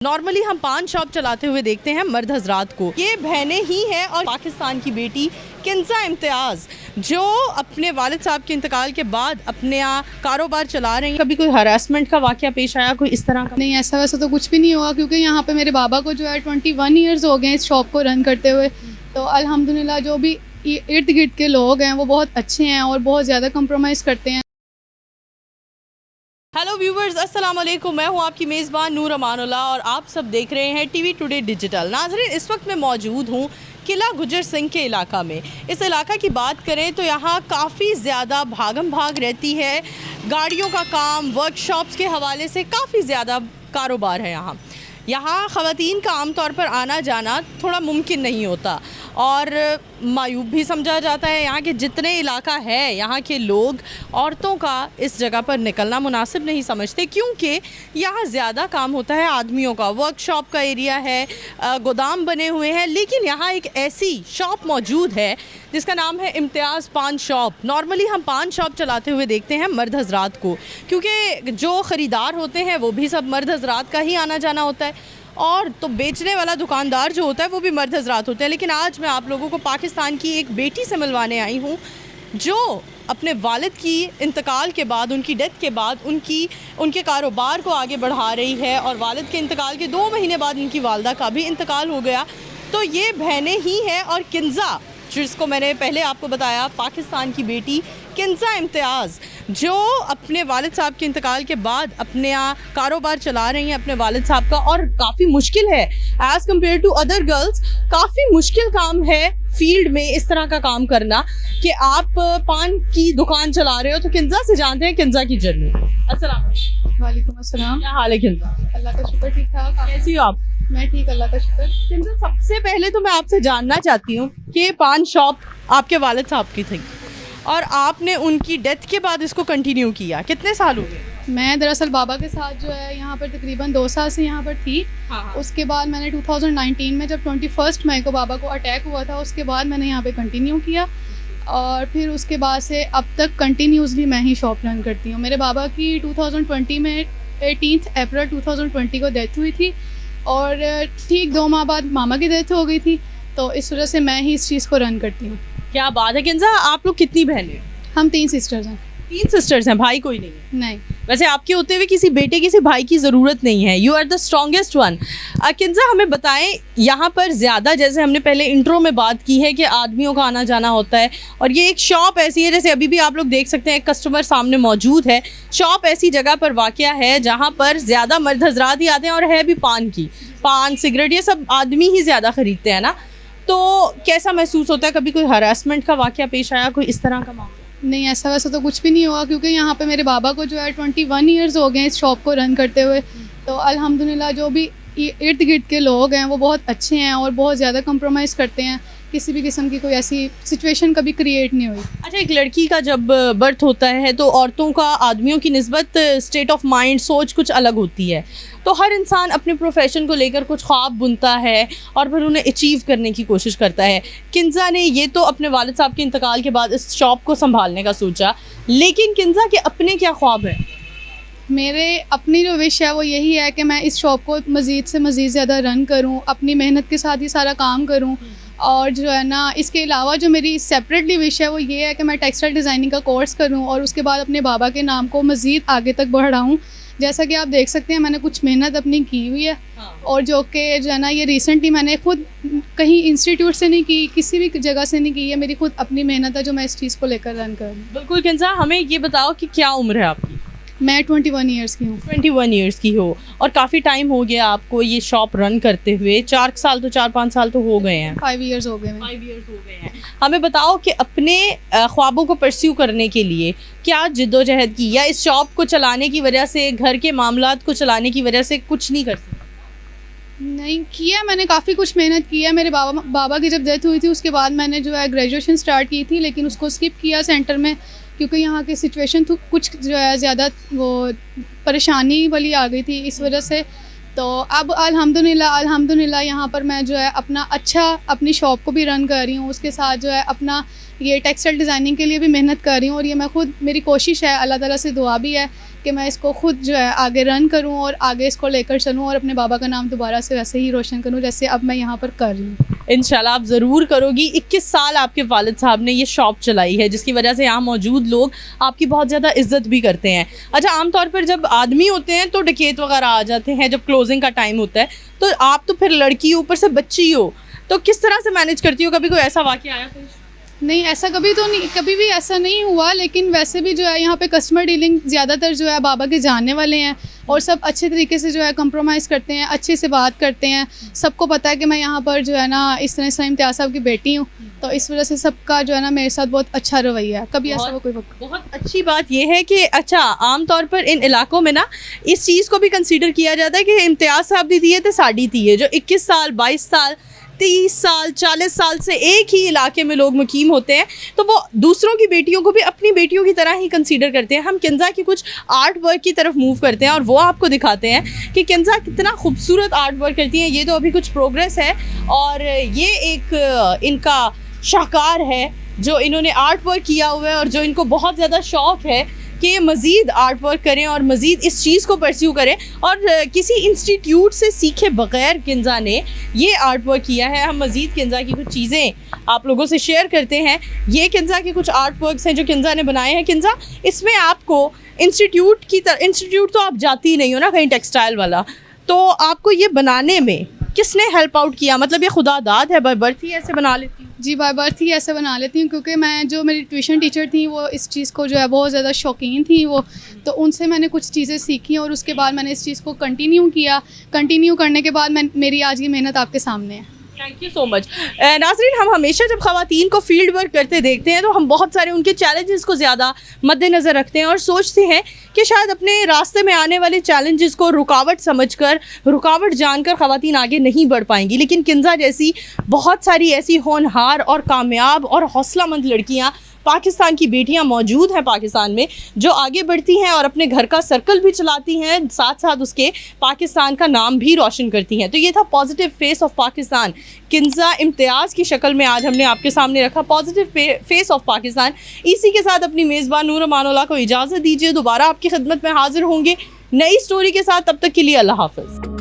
Normally हम पान shop चलाते हुए देखते हैं मर्द हजरात को। ये बहनें ही हैं और पाकिस्तान की बेटी किंजा इम्तियाज़ जो अपने वालिद साहब के इंतकाल के बाद अपने कारोबार चला रही हैं। कभी कोई हरासमेंट का वाक़या पेश आया कोई इस तरह का? नहीं, ऐसा वैसा तो कुछ भी नहीं हुआ क्योंकि यहाँ पे मेरे बाबा को जो है 21 ईयर्स हो गए इस शॉप को रन करते हुए। तो अल्हम्दुलिल्लाह जो भी इर्द गिर्द के लोग हैं वो बहुत अच्छे हैं और बहुत ज़्यादा कंप्रोमाइज़ करते हैं। हेलो व्यूवर्स, अस्सलाम वालेकुम। मैं हूं आपकी मेज़बान नूर अमानुल्लाह और आप सब देख रहे हैं टीवी टुडे डिजिटल। नाज़रीन, इस वक्त मैं मौजूद हूं किला गुजर सिंह के इलाका में। इस इलाका की बात करें तो यहाँ काफ़ी ज़्यादा भागम भाग रहती है। गाड़ियों का काम, वर्कशॉप्स के हवाले से काफ़ी ज़्यादा कारोबार है यहाँ ख़वातीन का आम तौर पर आना जाना थोड़ा मुमकिन नहीं होता और मायूब भी समझा जाता है। यहाँ के जितने इलाका है यहाँ के लोग औरतों का इस जगह पर निकलना मुनासिब नहीं समझते क्योंकि यहाँ ज़्यादा काम होता है आदमियों का। वर्कशॉप का एरिया है, गोदाम बने हुए हैं, लेकिन यहाँ एक ऐसी शॉप मौजूद है जिसका नाम है इम्तियाज़ पान शॉप। नॉर्मली हम पान शॉप चलाते हुए देखते हैं मर्द हजरात को क्योंकि जो ख़रीदार होते हैं वो भी सब मर्द हजरात का ही आना जाना होता है और तो बेचने वाला दुकानदार जो होता है वो भी मर्द हजरात होते हैं। लेकिन आज मैं आप लोगों को पाकिस्तान की एक बेटी से मिलवाने आई हूँ जो अपने वालिद की इंतकाल के बाद, उनकी डेथ के बाद उनके कारोबार को आगे बढ़ा रही है और वालिद के इंतकाल के 2 महीने बाद उनकी वालदा का भी इंतकाल हो गया। तो ये बहनें ही हैं और किंजा, जिसको मैंने पहले आपको बताया, पाकिस्तान की बेटी किंजा इम्तियाज़ जो अपने वालिद साहब के इंतकाल के बाद अपने कारोबार चला रही हैं अपने वालिद साहब का। और काफ़ी मुश्किल है as compared to other girls, काफ़ी मुश्किल काम है फील्ड में इस तरह का काम करना कि आप पान की दुकान चला रहे हो। तो किंजा से जानते हैं किंजा की जर्नी। अस्सलाम वालेकुम अस्सलाम। क्या हाल है किंजा? अल्लाह का शुक्र, ठीक ठाक। कैसी हो आप? मैं ठीक, अल्लाह का शुक्र। किंजा, सबसे पहले तो मैं आपसे जानना चाहती हूँ कि पान शॉप आपके वालिद साहब की थी और आपने उनकी डेथ के बाद इसको कंटिन्यू किया, कितने साल हो गए? मैं दरअसल बाबा के साथ जो है यहाँ पर तकरीबन 2 साल से यहाँ पर थी। हाँ। उसके बाद मैंने 2019 में जब 21 मई को बाबा को अटैक हुआ था उसके बाद मैंने यहाँ पे कंटिन्यू किया और फिर उसके बाद से अब तक कंटिन्यूसली मैं ही शॉप रन करती हूँ। मेरे बाबा की 2020 में 18 अप्रैल 2020 को डेथ हुई थी और ठीक 2 माह बाद मामा की डेथ हो गई थी। तो इस वजह से मैं ही इस चीज़ को रन करती हूँ। क्या बात है किंजा, आप लोग कितनी बहनें हैं? हम 3 सिस्टर्स हैं। 3 सिस्टर्स हैं, भाई कोई नहीं है? नहीं। वैसे आपके होते हुए किसी बेटे किसी भाई की ज़रूरत नहीं है, you are the strongest one. Kinza, हमें बताएं, यहाँ पर ज़्यादा, जैसे हमने पहले इंट्रो में बात की है कि आदमियों का आना जाना होता है और ये एक शॉप ऐसी है, जैसे अभी भी आप लोग देख सकते हैं एक कस्टमर सामने मौजूद है। शॉप ऐसी जगह पर वाक़या है जहाँ पर ज़्यादा मर्द हजरात ही आते हैं और है भी पान सिगरेट ये सब आदमी ही ज़्यादा ख़रीदते हैं ना। तो कैसा महसूस होता है? कभी कोई हरासमेंट का वाक़या पेश आया कोई इस तरह का मामला? नहीं, ऐसा वैसा तो कुछ भी नहीं हुआ क्योंकि यहाँ पे मेरे बाबा को जो है 21 ईयर्स हो गए इस शॉप को रन करते हुए। तो अल्हम्दुलिल्लाह जो भी इर्द गिर्द के लोग हैं वो बहुत अच्छे हैं और बहुत ज़्यादा कंप्रोमाइज़ करते हैं। किसी भी किस्म की कोई ऐसी सिचुएशन कभी क्रिएट नहीं हुई। अच्छा, एक लड़की का जब बर्थ होता है तो औरतों का आदमियों की निस्बत स्टेट ऑफ माइंड, सोच कुछ अलग होती है। तो हर इंसान अपने प्रोफेशन को लेकर कुछ ख्वाब बुनता है और फिर उन्हें अचीव करने की कोशिश करता है। किंजा ने ये तो अपने वालिद साहब के इंतकाल के बाद इस शॉप को संभालने का सोचा, लेकिन किंजा के अपने क्या ख्वाब है? मेरे अपनी जो विश है वो यही है कि मैं इस शॉप को मज़ीद से मज़ीद ज़्यादा रन करूं, अपनी मेहनत के साथ ही सारा काम करूं। और जो है ना, इसके अलावा जो मेरी सेपरेटली विश है वो ये है कि मैं टेक्सटाइल डिज़ाइनिंग का कोर्स करूं और उसके बाद अपने बाबा के नाम को मज़ीद आगे तक बढ़ाऊं। जैसा कि आप देख सकते हैं मैंने कुछ मेहनत अपनी की हुई है। हाँ। और जो कि जो है ना, ये रिसेंटली मैंने खुद कहीं इंस्टीट्यूट से नहीं की, किसी भी जगह से नहीं की, है मेरी खुद अपनी मेहनत है जो मैं इस चीज़ को लेकर रन करूँ। बिल्कुल किंजा, हमें ये बताओ कि क्या उम्र है आपकी? मैं 21 ईयर्स की हूँ। 21 ईयर्स की हो और काफ़ी टाइम हो गया आपको ये शॉप रन करते हुए। 4-5 साल तो हो गए हैं। 5 ईयर्स हो गए। 5 ईयर्स हो गए हैं। हमें बताओ कि अपने ख्वाबों को परस्यू करने के लिए क्या जिद्दोजहद की, या इस शॉप को चलाने की वजह से, घर के मामलात को चलाने की वजह से कुछ नहीं कर सकते? नहीं किया, मैंने काफ़ी कुछ मेहनत की है। मेरे बाबा की जब डेथ हुई थी उसके बाद मैंने जो है ग्रेजुएशन स्टार्ट की थी, लेकिन उसको स्किप किया सेंटर में क्योंकि यहाँ की सिचुएशन कुछ जो है ज़्यादा वो परेशानी वाली आ गई थी इस वजह से। तो अब अल्हम्दुलिल्लाह यहाँ पर मैं जो है अपनी शॉप को भी रन कर रही हूँ, उसके साथ जो है अपना ये टेक्सटाइल डिज़ाइनिंग के लिए भी मेहनत कर रही हूँ। और ये मैं खुद, मेरी कोशिश है, अल्लाह ताला से दुआ भी है कि मैं इसको खुद जो है आगे रन करूं और आगे इसको लेकर चलूं और अपने बाबा का नाम दोबारा से वैसे ही रोशन करूं जैसे अब मैं यहाँ पर कर रही हूँ। इंशाल्लाह आप ज़रूर करोगी। 21 साल आपके वालिद साहब ने ये शॉप चलाई है जिसकी वजह से यहाँ मौजूद लोग आपकी बहुत ज़्यादा इज्जत भी करते हैं। अच्छा, आमतौर पर जब आदमी होते हैं तो डकैत वगैरह आ जाते हैं जब क्लोजिंग का टाइम होता है, तो आप तो फिर लड़की ऊपर से बच्ची हो, तो किस तरह से मैनेज करती हो? कभी कोई ऐसा वाक़या आया कोई? नहीं, ऐसा कभी तो नहीं, कभी भी ऐसा नहीं हुआ, लेकिन वैसे भी जो है यहाँ पे कस्टमर डीलिंग ज़्यादातर जो है बाबा के जानने वाले हैं और सब अच्छे तरीके से जो है कंप्रोमाइज़ करते हैं, अच्छे से बात करते हैं। सबको पता है कि मैं यहाँ पर जो है ना इस तरह से इम्तियाज़ साहब की बेटी हूँ, तो इस वजह से सबका जो है ना मेरे साथ बहुत अच्छा रवैया है। कभी ऐसा कोई वक्त। बहुत अच्छी बात यह है कि अच्छा, आमतौर पर इन इलाकों में ना इस चीज़ को भी कंसीडर किया जाता है कि इम्तियाज़ साहब दी थी तो साड़ी थी है, जो 21 साल 22 साल 30 साल 40 साल से एक ही इलाके में लोग मुकीम होते हैं, तो वो दूसरों की बेटियों को भी अपनी बेटियों की तरह ही कंसीडर करते हैं। हम किंजा की कुछ आर्ट वर्क की तरफ मूव करते हैं और वो आपको दिखाते हैं कि किंजा कितना खूबसूरत आर्ट वर्क करती हैं। ये तो अभी कुछ प्रोग्रेस है और ये एक इनका शाहकार है जो इन्होंने आर्ट वर्क किया हुआ है और जो इनको बहुत ज़्यादा शौक़ है कि ये मज़ीद आर्ट वर्क करें और मज़ीद इस चीज़ को परस्यू करें, और किसी इंस्टीट्यूट से सीखे बग़ैर किंजा ने ये आर्ट वर्क किया है। हम मज़ीद किंजा की कुछ चीज़ें आप लोगों से शेयर करते हैं। ये किंजा के कुछ आर्ट वर्क्स हैं जो किंजा ने बनाए हैं। किंजा, इसमें आपको इंस्टीट्यूट तो आप जाती ही नहीं हो ना कहीं टेक्सटाइल वाला, तो आपको ये बनाने में किसने हेल्प आउट किया? मतलब ये खुदा दाद है, बाय बर्थ ही ऐसे बना लेती हूँ? जी, बाय बर्थ ही ऐसे बना लेती हूँ, क्योंकि मैं जो मेरी ट्यूशन टीचर थी वो इस चीज़ को जो है बहुत ज़्यादा शौकीन थी वो, तो उनसे मैंने कुछ चीज़ें सीखी और उसके बाद मैंने इस चीज़ को कंटिन्यू करने के बाद मेरी आज की मेहनत आपके सामने है। Thank you so much. नाज़रीन, हम हमेशा जब ख़वातीन को फील्ड वर्क करते देखते हैं तो हम बहुत सारे उनके चैलेंजेस को ज़्यादा मद्देनज़र रखते हैं और सोचते हैं कि शायद अपने रास्ते में आने वाले चैलेंजेस को रुकावट समझकर, रुकावट जानकर ख़वातीन आगे नहीं बढ़ पाएंगी। लेकिन किंजा जैसी बहुत सारी ऐसी होनहार और कामयाब और हौसलामंद लड़कियाँ, पाकिस्तान की बेटियां मौजूद हैं पाकिस्तान में, जो आगे बढ़ती हैं और अपने घर का सर्कल भी चलाती हैं, साथ साथ उसके पाकिस्तान का नाम भी रोशन करती हैं। तो ये था positive face of Pakistan, Kinza Imtiaz की शक्ल में आज हमने आपके सामने रखा पॉजिटिव फेस ऑफ पाकिस्तान। इसी के साथ अपनी मेज़बान नूर अमानुल्लाह को इजाज़त दीजिए। दोबारा आपकी खिदमत में हाजिर होंगे नई स्टोरी के साथ। तब तक के लिए अल्लाह हाफ़िज़।